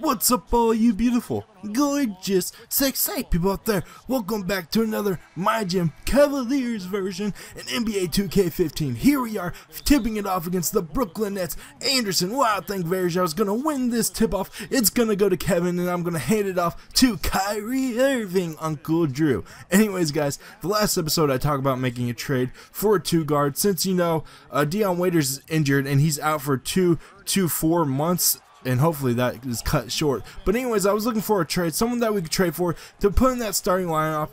What's up, all you beautiful, gorgeous, sexy people out there? Welcome back to another MyGm Cavaliers version in NBA 2k15. Here we are, tipping it off against the Brooklyn Nets. Anderson, I think Varejao is going to win this tip-off. It's going to go to Kevin, and I'm going to hand it off to Kyrie Irving, Uncle Drew. Anyways, guys, the last episode I talked about making a trade for a 2-guard. Since, you know, Dion Waiters is injured, and he's out for 2 to 4 months. And hopefully that is cut short. But anyways, I was looking for a trade, someone that we could trade for to put in that starting lineup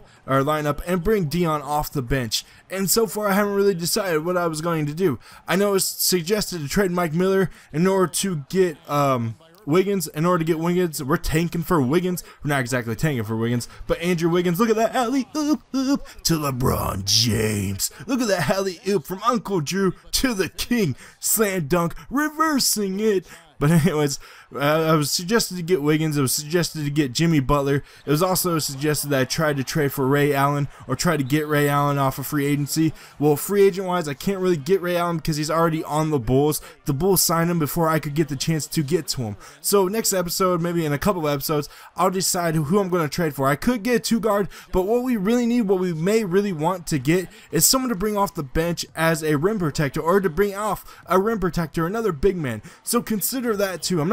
and bring Dion off the bench. And so far, I haven't really decided what I was going to do. I know it's suggested to trade Mike Miller in order to get Wiggins. In order to get Wiggins, we're tanking for Wiggins. We're not exactly tanking for Wiggins, but Andrew Wiggins. Look at that alley-oop to LeBron James. Look at that alley-oop from Uncle Drew to the King. Slam dunk, reversing it. But anyways, I was suggested to get Wiggins. It was suggested to get Jimmy Butler. It was also suggested that I tried to trade for Ray Allen or try to get Ray Allen off of free agency. Well, free agent wise, I can't really get Ray Allen because he's already on the Bulls. The Bulls signed him before I could get the chance to get to him. So next episode, maybe in a couple of episodes, I'll decide who I'm going to trade for. I could get a 2-guard, but what we really need, what we may really want to get, is someone to bring off the bench as a rim protector, or to bring off a rim protector, another big man. So consider that too. I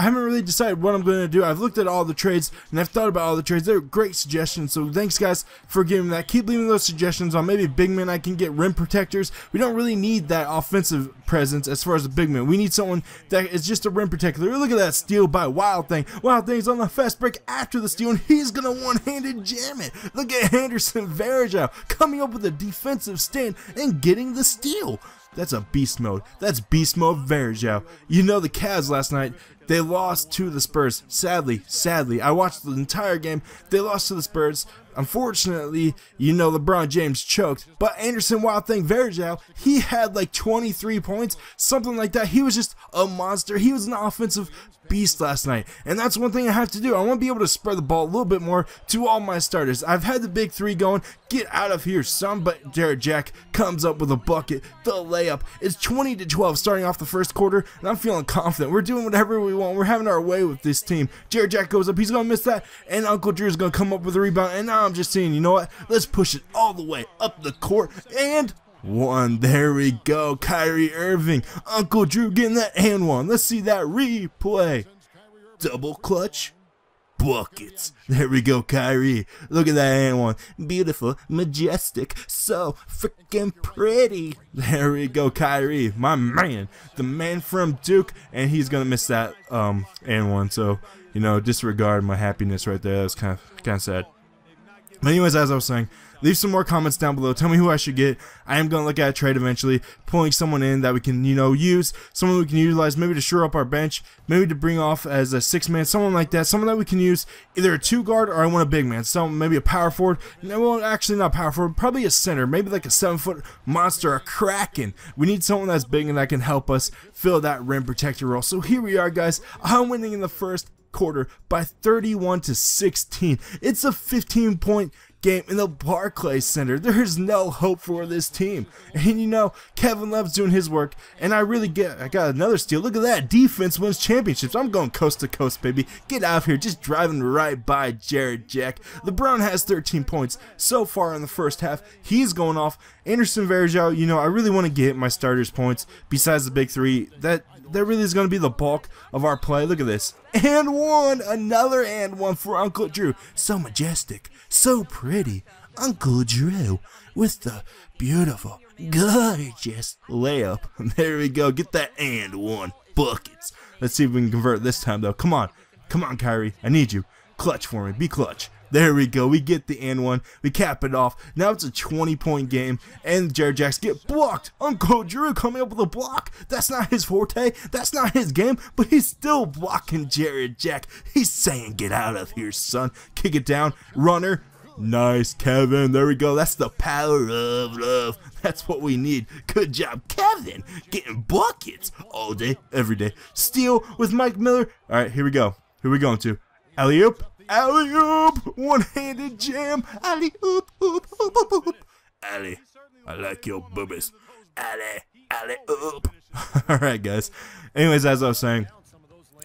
haven't really decided what I'm going to do. I've looked at all the trades and I've thought about all the trades. They're great suggestions, so thanks guys for giving that. Keep leaving those suggestions on maybe big men. I can get rim protectors. We don't really need that offensive presence as far as the big man. We need someone that is just a rim protector. Look at that steal by Wild Thing. Wild Thing's on the fast break after the steal, and he's going to one-handed jam it. Look at Anderson Varejao coming up with a defensive stand and getting the steal. That's a beast mode. That's beast mode Varejao. You know, the Cavs last night, they lost to the Spurs. Sadly, I watched the entire game. They lost to the Spurs. Unfortunately, you know, LeBron James choked. But Anderson Wild Thing Varejao, he had like 23 points, something like that. He was just a monster. He was an offensive beast last night, and that's one thing I have to do. I want to be able to spread the ball a little bit more to all my starters. I've had the big three going. Get out of here, son. But Jared Jack comes up with a bucket. The layup. It's 20-12 starting off the first quarter, and I'm feeling confident. We're doing whatever we want. We're having our way with this team. Jared Jack goes up. He's going to miss that, and Uncle Drew's going to come up with a rebound, and now I'm just saying, you know what? Let's push it all the way up the court, and one. There we go. Kyrie Irving. Uncle Drew getting that and one. Let's see that replay. Double clutch. Buckets. There we go, Kyrie. Look at that and one. Beautiful, majestic, so freaking pretty. There we go, Kyrie. My man. The man from Duke. And he's going to miss that and one. So, you know, disregard my happiness right there. That's kind of sad. But anyways, as I was saying, leave some more comments down below. Tell me who I should get. I am going to look at a trade eventually, pulling someone in that we can, you know, use, someone we can utilize, maybe to shore up our bench, maybe to bring off as a 6-man, someone like that, someone that we can use, either a 2-guard or I want a big man, maybe a power forward. No, well, actually not power forward, probably a center, maybe like a 7-foot monster, a Kraken. We need someone that's big and that can help us fill that rim protector role. So here we are, guys. I'm winning in the first quarter by 31-16. It's a 15-point game in the Barclays Center. There's no hope for this team, and you know, Kevin Love's doing his work, and I got another steal. Look at that. Defense wins championships. I'm going coast to coast, baby. Get out of here. Just driving right by Jared Jack. LeBron has 13 points so far in the first half. He's going off. Anderson Varejao, you know, I really want to get my starters points besides the big three. That really is going to be the bulk of our play. Look at this. And one. Another and one for Uncle Drew. So majestic. So pretty. Uncle Drew with the beautiful, gorgeous layup. There we go. Get that and one. Buckets. Let's see if we can convert this time, though. Come on. Come on, Kyrie. I need you. Clutch for me. Be clutch. There we go. We get the and one. We cap it off. Now it's a 20-point game, and Jared Jacks get blocked. Uncle Drew coming up with a block. That's not his forte. That's not his game, but he's still blocking Jared Jack. He's saying, get out of here, son. Kick it down. Runner. Nice, Kevin. There we go. That's the power of love. That's what we need. Good job, Kevin. Getting buckets all day, every day. Steal with Mike Miller. All right, here we go. Who are we going to? Alley-oop. Alley-oop! One-handed jam! Alley-oop! Oop, oop, oop, oop. Alley, I like your boobies. Alley, alley-oop! Alright, guys. Anyways, as I was saying,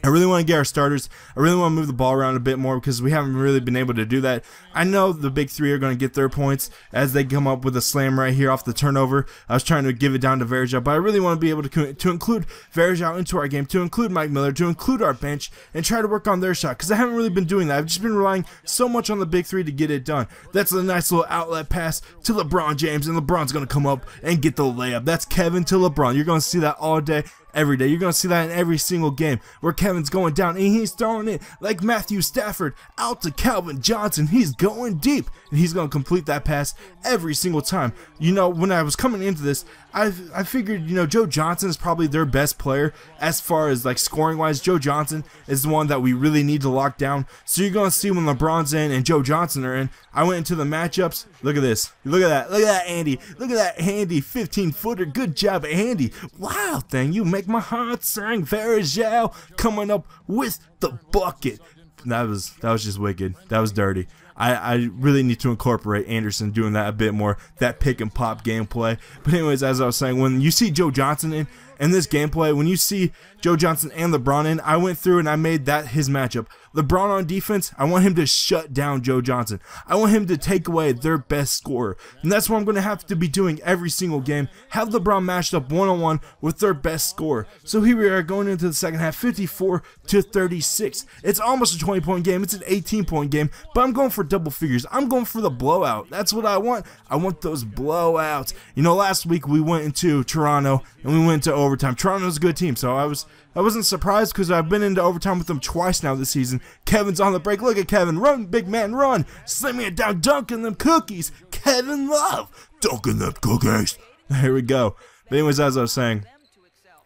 I really want to get our starters. I really want to move the ball around a bit more because we haven't really been able to do that. I know the big three are going to get their points as they come up with a slam right here off the turnover. I was trying to give it down to Varejao, but I really want to be able to include Varejao into our game, to include Mike Miller, to include our bench, and try to work on their shot because I haven't really been doing that. I've just been relying so much on the big three to get it done. That's a nice little outlet pass to LeBron James, and LeBron's going to come up and get the layup. That's Kevin to LeBron. You're going to see that all day, every day. You're going to see that in every single game where Kevin's going down and he's throwing it like Matthew Stafford out to Calvin Johnson. He's going deep and he's going to complete that pass every single time. You know, when I was coming into this, I figured, you know, Joe Johnson is probably their best player as far as like scoring wise. Joe Johnson is the one that we really need to lock down. So you're going to see when LeBron's in and Joe Johnson are in. I went into the matchups. Look at this. Look at that. Look at that, Andy. Look at that handy 15-footer. Good job, Andy. Wow, thing. You make my heart sing. Varejao coming up with the bucket. That was just wicked. That was dirty. I really need to incorporate Anderson doing that a bit more, that pick and pop gameplay. But anyways, as I was saying, when you see Joe Johnson in this gameplay, when you see Joe Johnson and LeBron in, I went through and I made that his matchup. LeBron on defense, I want him to shut down Joe Johnson. I want him to take away their best scorer. And that's what I'm going to have to be doing every single game. Have LeBron matched up one-on-one with their best scorer. So here we are going into the second half, 54-36. It's almost a 20-point game. It's an 18-point game. But I'm going for double figures. I'm going for the blowout. That's what I want. I want those blowouts. You know, last week we went into Toronto and we went to overtime. Toronto's a good team, so I wasn't surprised because I've been into overtime with them twice now this season. Kevin's on the break. Look at Kevin. Run, big man, run. Slamming it down, dunking them cookies. Kevin Love. Dunking them cookies. There we go. But anyways, as I was saying,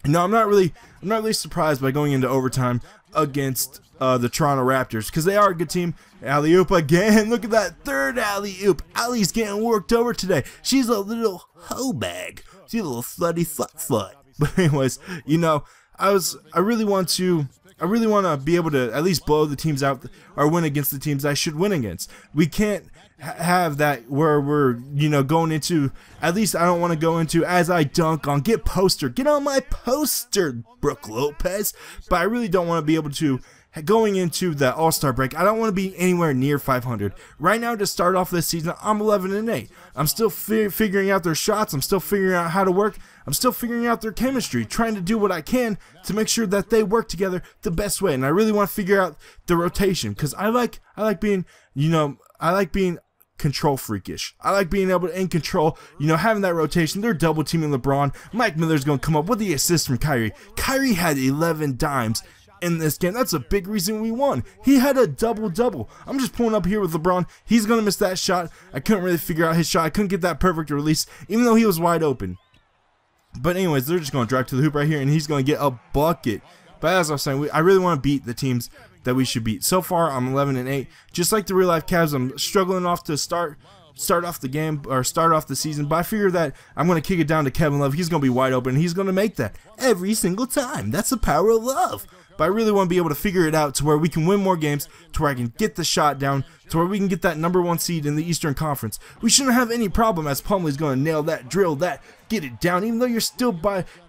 no, I'm not really surprised by going into overtime against the Toronto Raptors because they are a good team. Alley-oop again. Look at that third alley-oop. Allie's getting worked over today. She's a little hoe bag. She's a little slutty slut. But anyways, you know, I really want to be able to at least blow the teams out or win against the teams I should win against. We can't have that where we're, you know, going into, at least I don't want to go into as I dunk on, get on my poster, Brooke Lopez. But I really don't want to be able to, going into the All-Star break, I don't want to be anywhere near 500. Right now, to start off this season, I'm 11-8. I'm still figuring out their shots. I'm still figuring out how to work. I'm still figuring out their chemistry, trying to do what I can to make sure that they work together the best way. And I really want to figure out the rotation because I like being, you know, I like being control freakish. I like being able to in control, you know, having that rotation. They're double teaming LeBron. Mike Miller's going to come up with the assist from Kyrie. Kyrie had 11 dimes in this game. That's a big reason we won. He had a double-double. I'm just pulling up here with LeBron. He's going to miss that shot. I couldn't really figure out his shot. I couldn't get that perfect release, even though he was wide open. But anyways, they're just going to drive to the hoop right here, and he's going to get a bucket. But as I was saying, I really want to beat the teams that we should beat. So far, I'm 11-8. Just like the real-life Cavs, I'm struggling off to start off the game or start off the season, but I figure that I'm going to kick it down to Kevin Love. He's going to be wide open. He's going to make that every single time. That's the power of love. But I really want to be able to figure it out to where we can win more games, to where I can get the shot down, to where we can get that #1 seed in the Eastern Conference. We shouldn't have any problem as Plumlee's going to nail that, drill that, get it down, even though you're still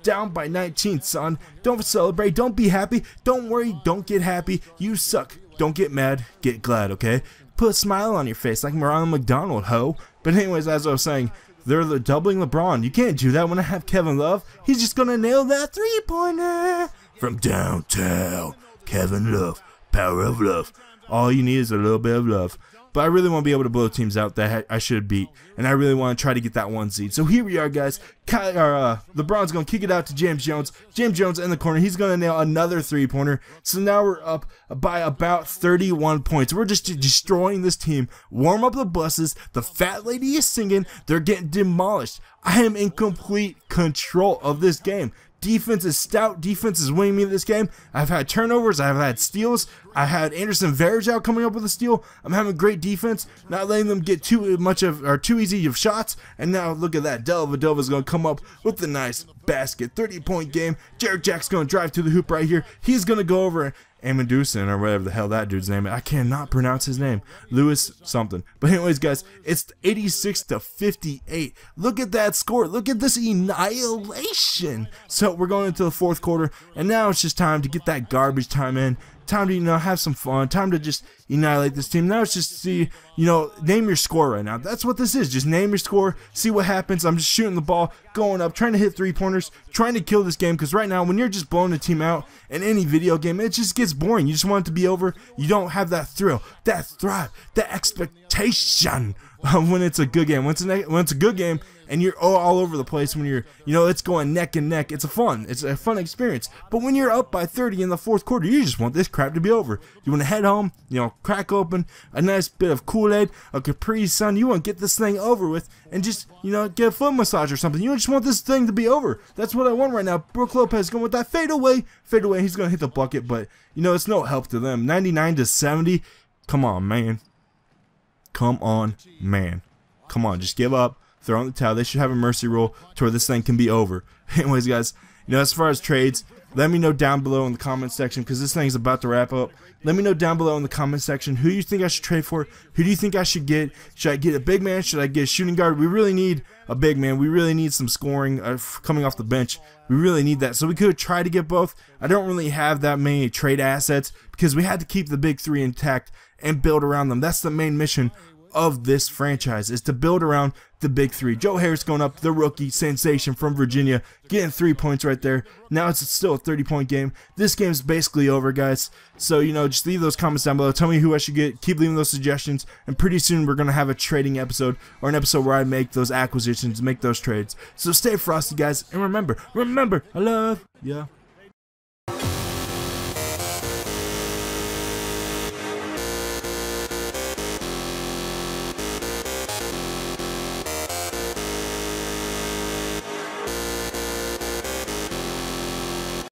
down by 19, son. Don't celebrate. Don't be happy. Don't worry. Don't get happy. You suck. Don't get mad. Get glad, okay? Put a smile on your face like Ronald McDonald, ho. But anyways, as I was saying, they're doubling LeBron. You can't do that when I have Kevin Love. He's just going to nail that three-pointer. From downtown, Kevin Love, power of love. All you need is a little bit of love. But I really want to be able to blow teams out that I should beat. And I really want to try to get that 1 seed. So here we are, guys. LeBron's going to kick it out to James Jones. James Jones in the corner. He's going to nail another three-pointer. So now we're up by about 31 points. We're just destroying this team. Warm up the buses. The fat lady is singing. They're getting demolished. I am in complete control of this game. Defense is stout. Defense is winning me this game. I've had turnovers. I've had steals. I had Anderson Varejao coming up with a steal. I'm having great defense, not letting them get too easy of shots. And now look at that. Dellavedova's going to come up with the nice basket. 30-point game. Jarrett Jack's going to drive to the hoop right here. He's going to go over Amadusin, or whatever the hell that dude's name is. I cannot pronounce his name. Lewis something. But anyways, guys, it's 86-58. Look at that score. Look at this annihilation. So we're going into the fourth quarter, and now it's just time to get that garbage time in. Time to, have some fun. Time to just annihilate this team. Now it's just see, name your score right now. That's what this is. Just name your score. See what happens. I'm just shooting the ball, going up, trying to hit 3-pointers, trying to kill this game. Because right now, when you're just blowing a team out in any video game, it just gets boring. You just want it to be over. You don't have that thrill, that thrive, that expectation when it's a good game. When it's a good game, and you're all over the place, when you're, it's going neck and neck, it's a fun experience. But when you're up by 30 in the fourth quarter, you just want this crap to be over. You want to head home, crack open a nice bit of Kool-Aid, a Capri Sun. You want to get this thing over with and just, get a foot massage or something. You just want this thing to be over. That's what I want right now. Brook Lopez going with that fadeaway. He's going to hit the bucket, but, it's no help to them. 99-70. Come on, man. Come on, just give up. Throw in the towel. They should have a mercy rule to where this thing can be over. Anyways, guys, as far as trades, let me know down below in the comment section, because this thing's about to wrap up. Let me know down below in the comment section who you think I should trade for. Who do you think I should get? Should I get a big man? Should I get a shooting guard? We really need a big man. We really need some scoring coming off the bench. We really need that. So we could try to get both. I don't really have that many trade assets because we had to keep the big three intact and build around them. That's the main mission of this franchise, is to build around the big three. Joe Harris going up, the rookie sensation from Virginia, getting 3 points right there. Now it's still a 30-point game. This game's basically over, guys. So, just leave those comments down below. Tell me who I should get. Keep leaving those suggestions. And pretty soon we're going to have a trading episode, or an episode where I make those acquisitions, make those trades. So stay frosty, guys. And remember, I love ya.